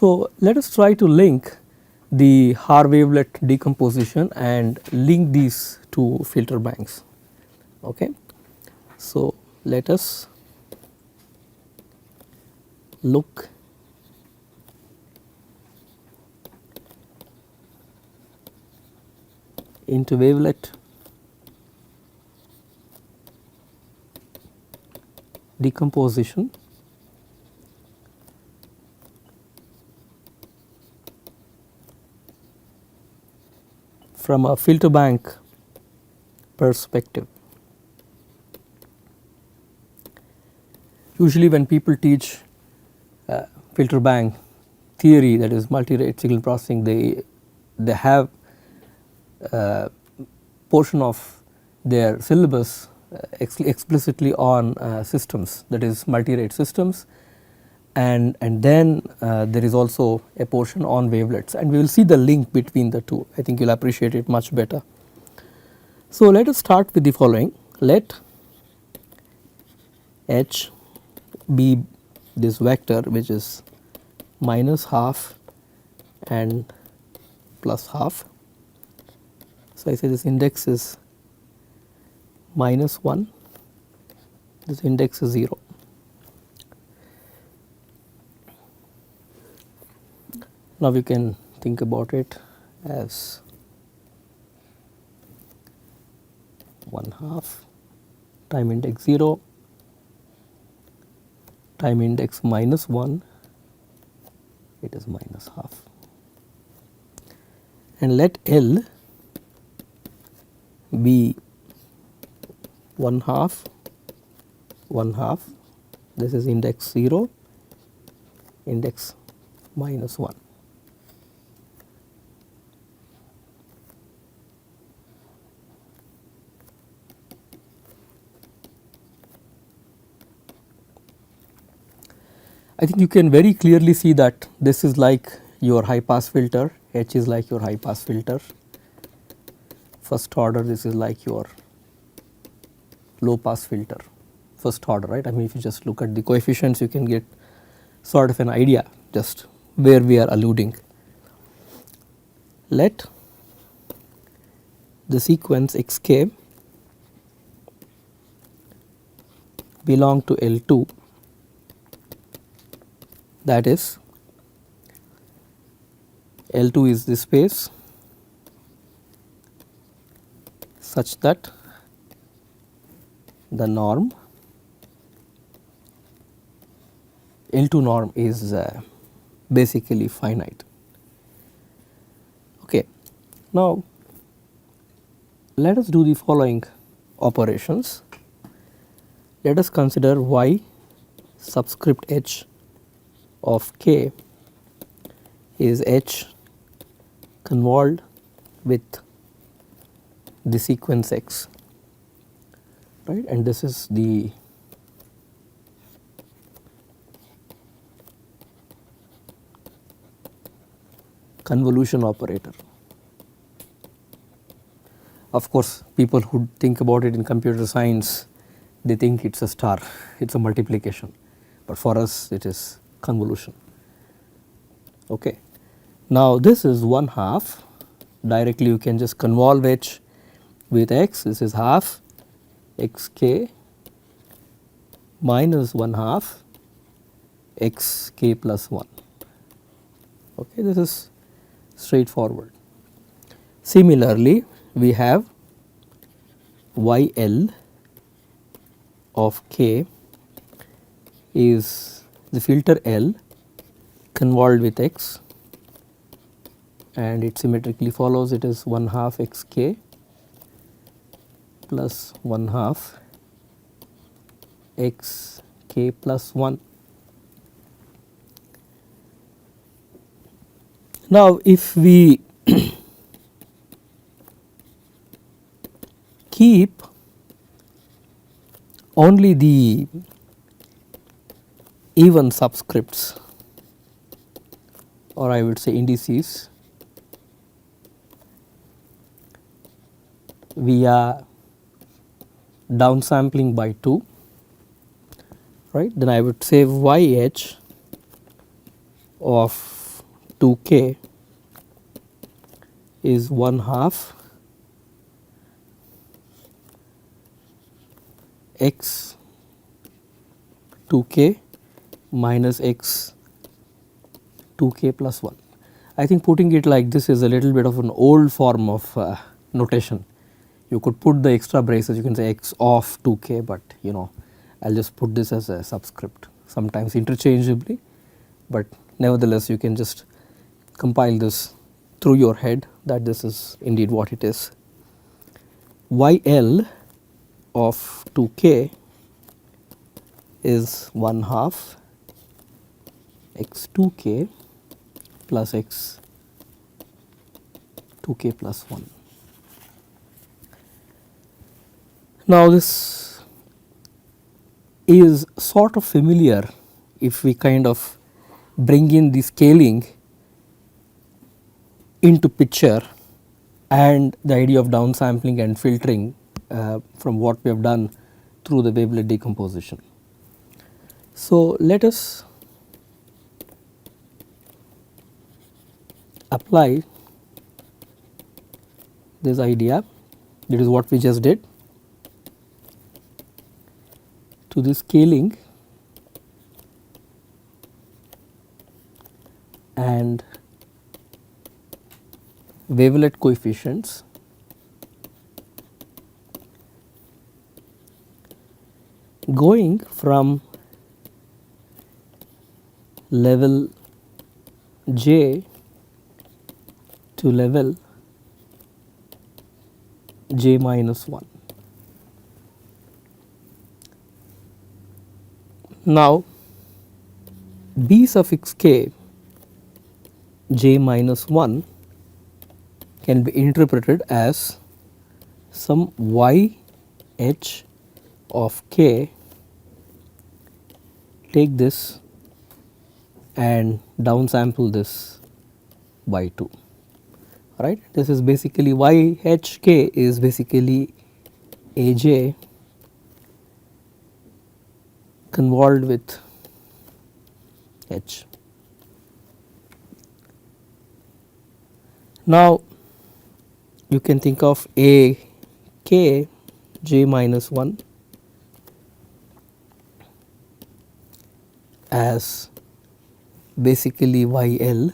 So, let us try to link the Haar wavelet decomposition and link these two filter banks. Okay. So, let us look into wavelet decomposition from a filter bank perspective. Usually when people teach filter bank theory, that is multi-rate signal processing, they have portion of their syllabus explicitly on systems, that is multi-rate systems, and then there is also a portion on wavelets, and we will see the link between the two. I think you will appreciate it much better. So, let us start with the following. Let H be this vector which is minus half and plus half. So, I say this index is minus 1, this index is 0. Now, we can think about it as 1/2 time index 0 time index minus 1, it is minus half, and let L be 1/2 1/2, this is index 0 index minus 1. I think you can very clearly see that this is like your high pass filter, H is like your high pass filter, first order, this is like your low pass filter, first order, right. I mean, if you just look at the coefficients, you can get sort of an idea just where we are alluding. Let the sequence xk belong to L2, that is L2 is the space such that the norm L2 norm is basically finite. Okay. Now, let us do the following operations. Let us consider y subscript h of k is h convolved with the sequence x, right, and this is the convolution operator. Of course, people who think about it in computer science, they think it is a star, it is a multiplication, but for us it is convolution. Okay. Now, this is 1/2, directly you can just convolve h with x, this is half xk minus 1/2 xk plus 1. Okay, this is straightforward. Similarly, we have yl of k is the filter L convolved with x, and it symmetrically follows, it is 1/2 xk plus 1/2 xk plus 1. Now, if we keep only the even subscripts, or I would say indices, via downsampling by 2, right, then I would say yh of 2k is 1/2 x 2k minus x 2k plus 1. I think putting it like this is a little bit of an old form of notation. You could put the extra braces, you can say x of 2k, but you know I will just put this as a subscript, sometimes interchangeably, but nevertheless you can just compile this through your head that this is indeed what it is. YL of 2k is 1/2 x 2k plus x 2k plus 1. Now this is sort of familiar if we kind of bring in the scaling into picture and the idea of downsampling and filtering from what we have done through the wavelet decomposition. So let us apply this idea, that is what we just did, to the scaling and wavelet coefficients going from level j to level j minus 1. Now b suffix k j minus 1 can be interpreted as some y h of k, take this and downsample this by 2, right. This is basically y h k is basically a j convolved with h. Now you can think of a k j minus 1 as basically y l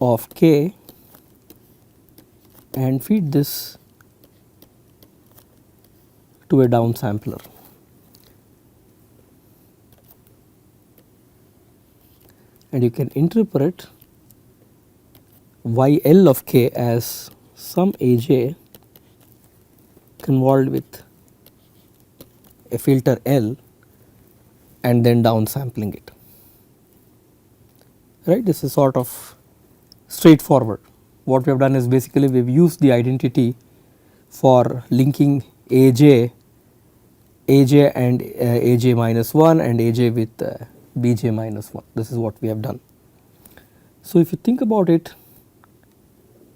of k and feed this to a downsampler. And you can interpret y l of k as some a j convolved with a filter L and then downsampling it, right. This is sort of straightforward. What we have done is basically we have used the identity for linking AJ and AJ minus 1 and AJ with BJ minus 1. This is what we have done. So if you think about it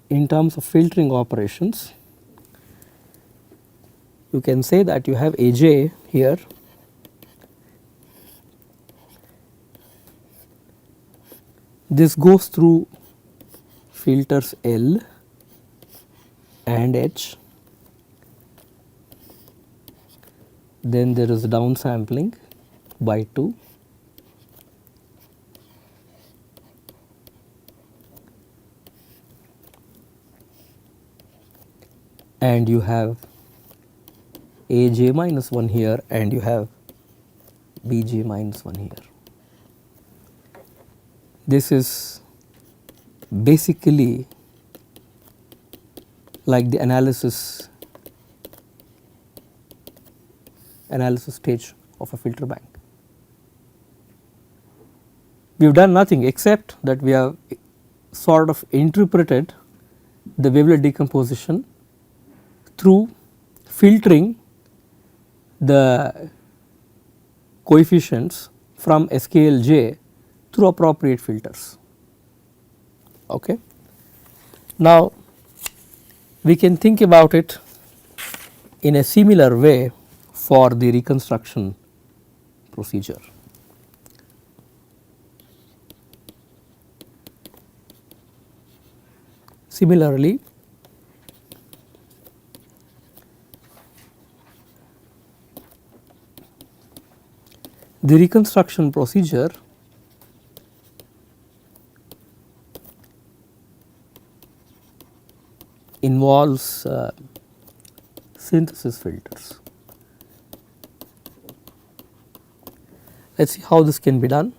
in terms of filtering operations, you can say that you have AJ here, this goes through filters L and H, then there is downsampling by 2, and you have AJ minus 1 here and you have BJ minus 1 here. This is basically like the analysis stage of a filter bank. We have done nothing except that we have sort of interpreted the wavelet decomposition through filtering the coefficients from SKLJ through appropriate filters. Okay. Now we can think about it in a similar way for the reconstruction procedure. Similarly, the reconstruction procedure involves synthesis filters. Let us see how this can be done.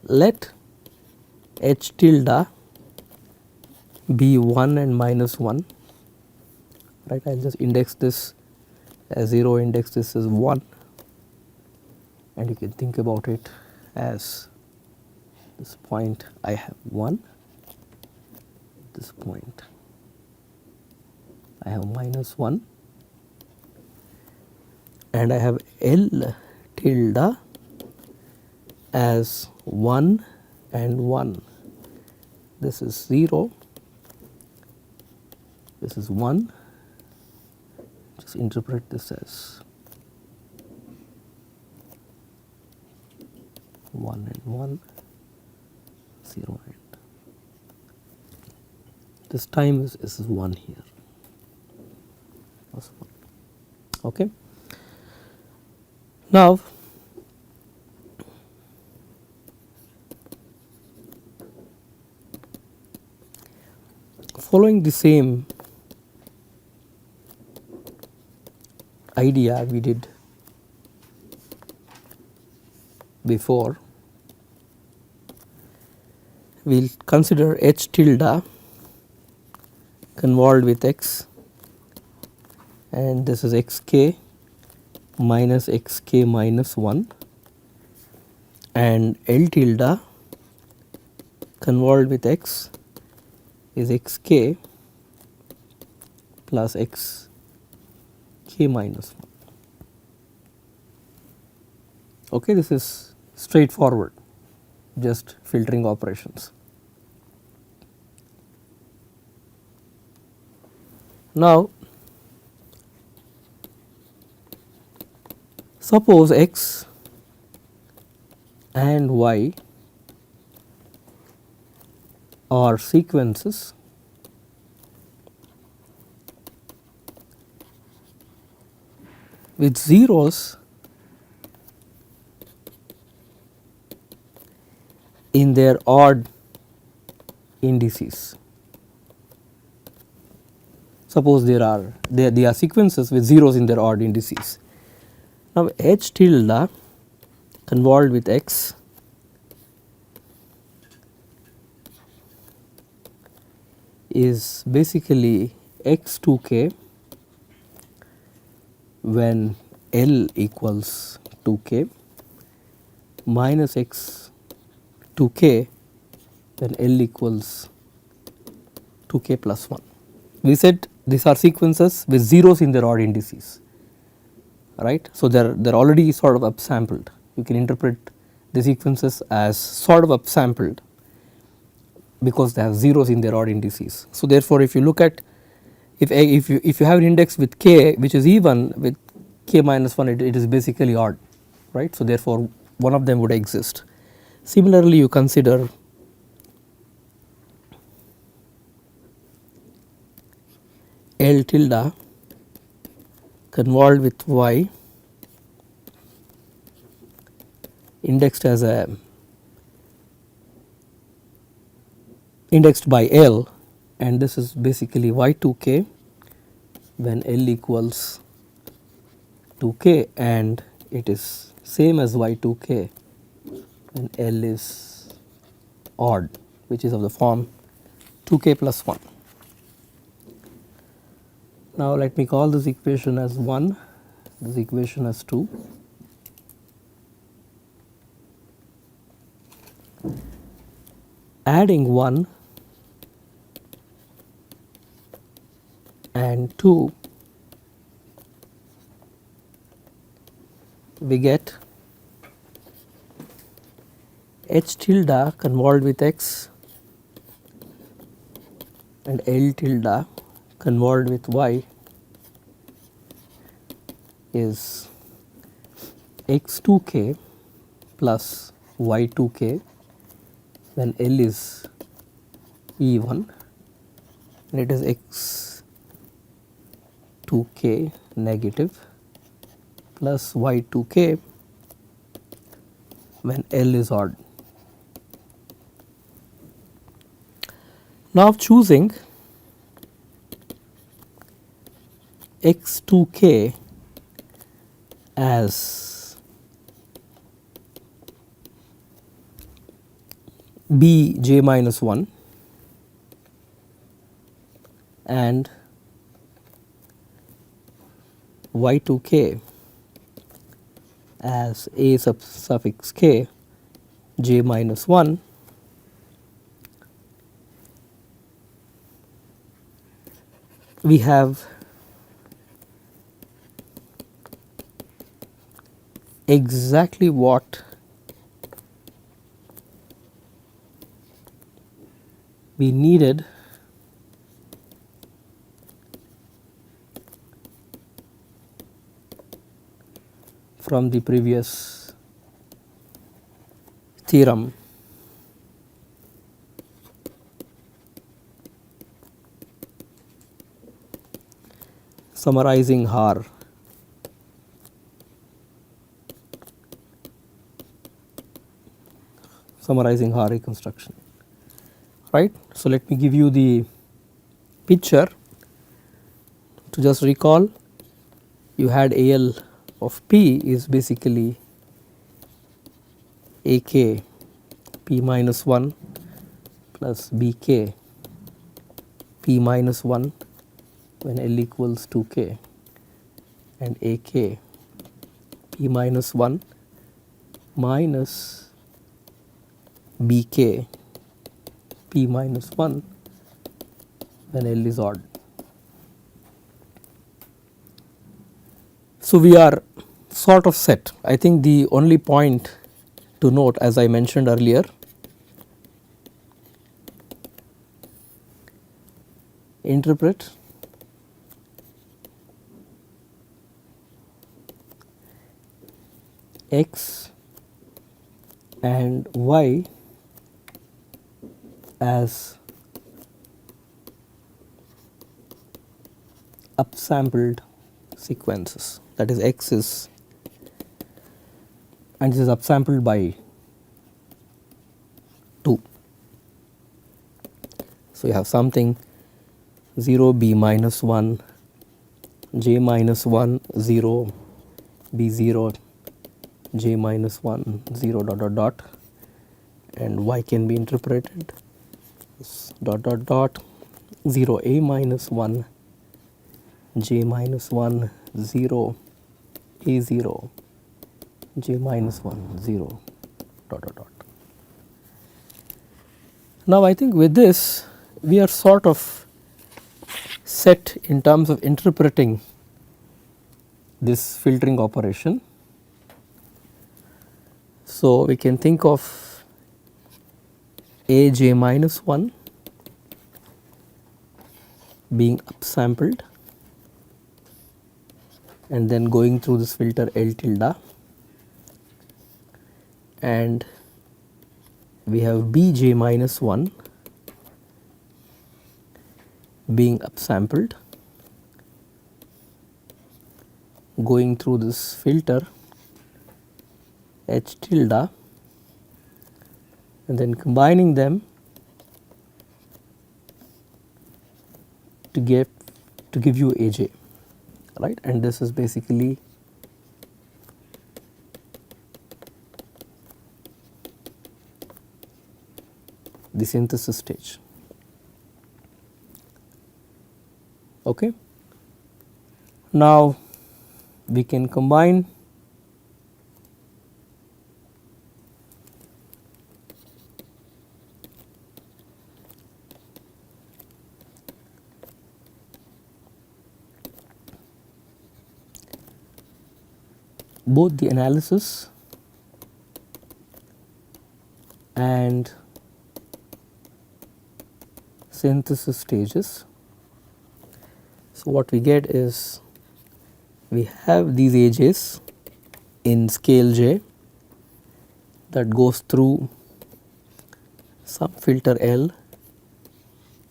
Let H tilde be 1 and minus 1, right. I will just index this as 0, index this as 1, and you can think about it as this point I have 1, this point I have minus 1, and I have L tilde as 1 and 1. This is 0, this is 1, just interpret this as 1 and 1, 0 and this time is 1 here. Okay. Now, following the same idea we did before, we will consider H tilde convolved with x, and this is xk minus xk minus 1, and L tilde convolved with x is xk plus xk minus 1. Okay, this is straightforward, just filtering operations. Now, suppose x and y are sequences with zeros in their odd indices. Suppose they are sequences with zeros in their odd indices. Now, H tilde convolved with x is basically x2k when L equals 2k minus x2k when L equals 2k plus 1. We said these are sequences with zeros in their odd indices, right. So, they are already sort of upsampled. You can interpret the sequences as sort of upsampled because they have zeros in their odd indices. So, therefore, if you look at if you have an index with k which is even with k minus 1, it is basically odd, right. So, therefore, one of them would exist. Similarly, you consider L tilde convolved with y indexed as indexed by L, and this is basically y2k when L equals 2k, and it is same as y2k when L is odd, which is of the form 2k plus 1. Now, let me call this equation as 1, this equation as 2. Adding 1 and 2, we get H tilde convolved with x and L tilde convolved with y is x2k plus y2k when L is even and it is x2k negative plus y2k when L is odd. Now choosing x2k as bj minus 1 and y2k as a suffix k j minus 1, we have exactly what we needed from the previous theorem. Summarizing Haar. Summarizing Haar reconstruction, right. So, let me give you the picture. To just recall, you had AL of P is basically AK P minus 1 plus BK P minus 1 when L equals 2K and AK P minus 1 minus BK P minus 1 when L is odd. So, we are sort of set. I think the only point to note, as I mentioned earlier, interpret x and y as upsampled sequences, that is x is, and this is upsampled by 2. So, you have something 0 b minus 1 j minus 1 0 b 0 j minus 1 0 dot dot dot, and y can be interpreted as dot dot dot 0 a minus 1 j minus 1 0 a 0 j minus 1 0 dot dot dot. Now, I think with this we are sort of set in terms of interpreting this filtering operation. So, we can think of a j minus 1 being upsampled and then going through this filter L tilde, and we have bj minus 1 being upsampled going through this filter H tilde and then combining them to give you AJ, right, and this is basically the synthesis stage. Okay. Now, we can combine both the analysis and synthesis stages. So, what we get is we have these AJs in scale J that goes through some filter L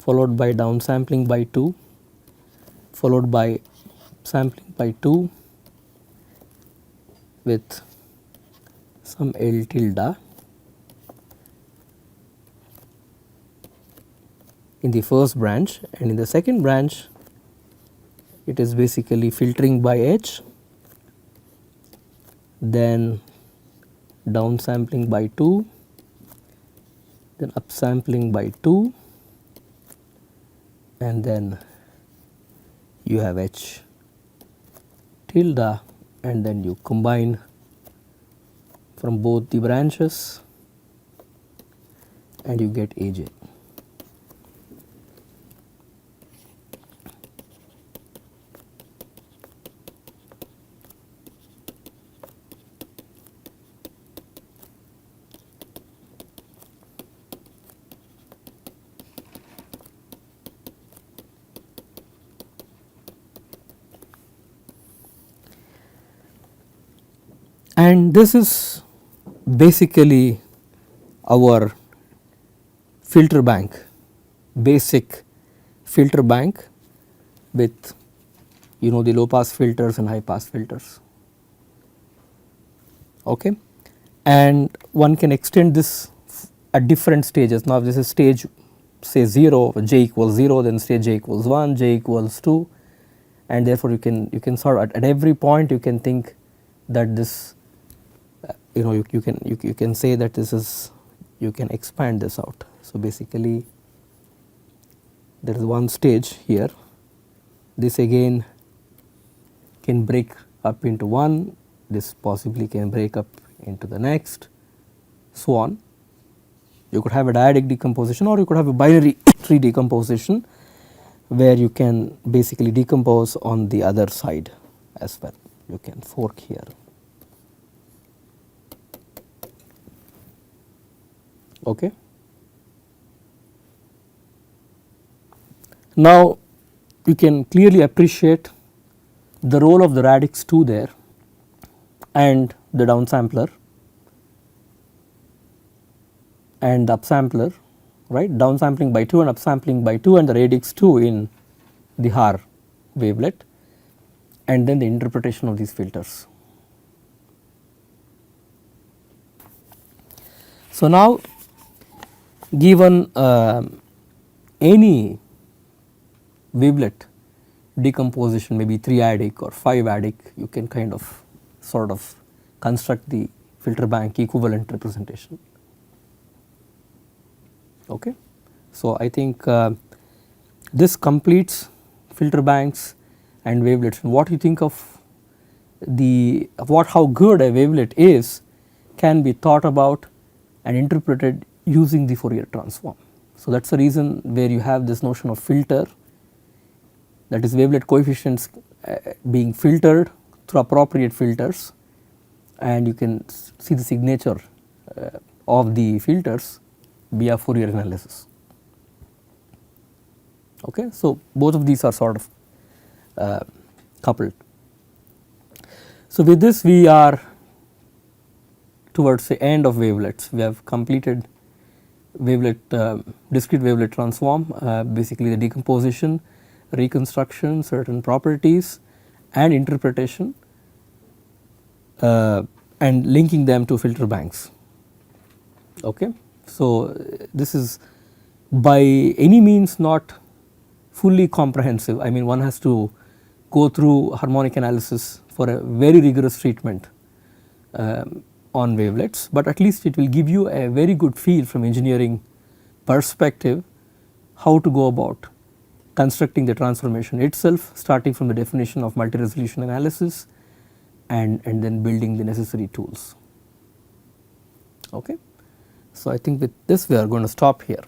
followed by downsampling by 2, followed by sampling by 2 with some L tilde in the first branch, and in the second branch it is basically filtering by H, then downsampling by 2, then upsampling by 2, and then you have H tilde, and then you combine from both the branches and you get AJ. And this is basically our filter bank, basic filter bank with the low pass filters and high pass filters. Okay. And one can extend this at different stages. Now, this is stage say 0, j equals 0, then stage j equals 1, j equals 2, and therefore you can sort of at every point you can think that this you can say that this is, you can expand this out. So, basically there is one stage here, this again can break up into 1, this possibly can break up into the next, so on. You could have a dyadic decomposition, or you could have a binary tree decomposition where you can basically decompose on the other side as well. You can fork here. Okay. Now, you can clearly appreciate the role of the radix 2 there and the downsampler and the upsampler, right, downsampling by 2 and upsampling by 2 and the radix 2 in the Haar wavelet, and then the interpretation of these filters. So, now given any wavelet decomposition, maybe 3-adic or 5-adic, you can kind of sort of construct the filter bank equivalent representation. Okay. So, I think this completes filter banks and wavelets. And what you think of how good a wavelet is can be thought about and interpreted using the Fourier transform. So, that is the reason where you have this notion of filter, that is wavelet coefficients being filtered through appropriate filters, and you can see the signature of the filters via Fourier analysis. Okay. So, both of these are sort of coupled. So, with this we are towards the end of wavelets. We have completed wavelet discrete wavelet transform, basically the decomposition, reconstruction, certain properties and interpretation, and linking them to filter banks. Okay. So, this is by any means not fully comprehensive. I mean, one has to go through harmonic analysis for a very rigorous treatment on wavelets, but at least it will give you a very good feel from engineering perspective how to go about constructing the transformation itself, starting from the definition of multi-resolution analysis and then building the necessary tools. Okay. So, I think with this we are going to stop here.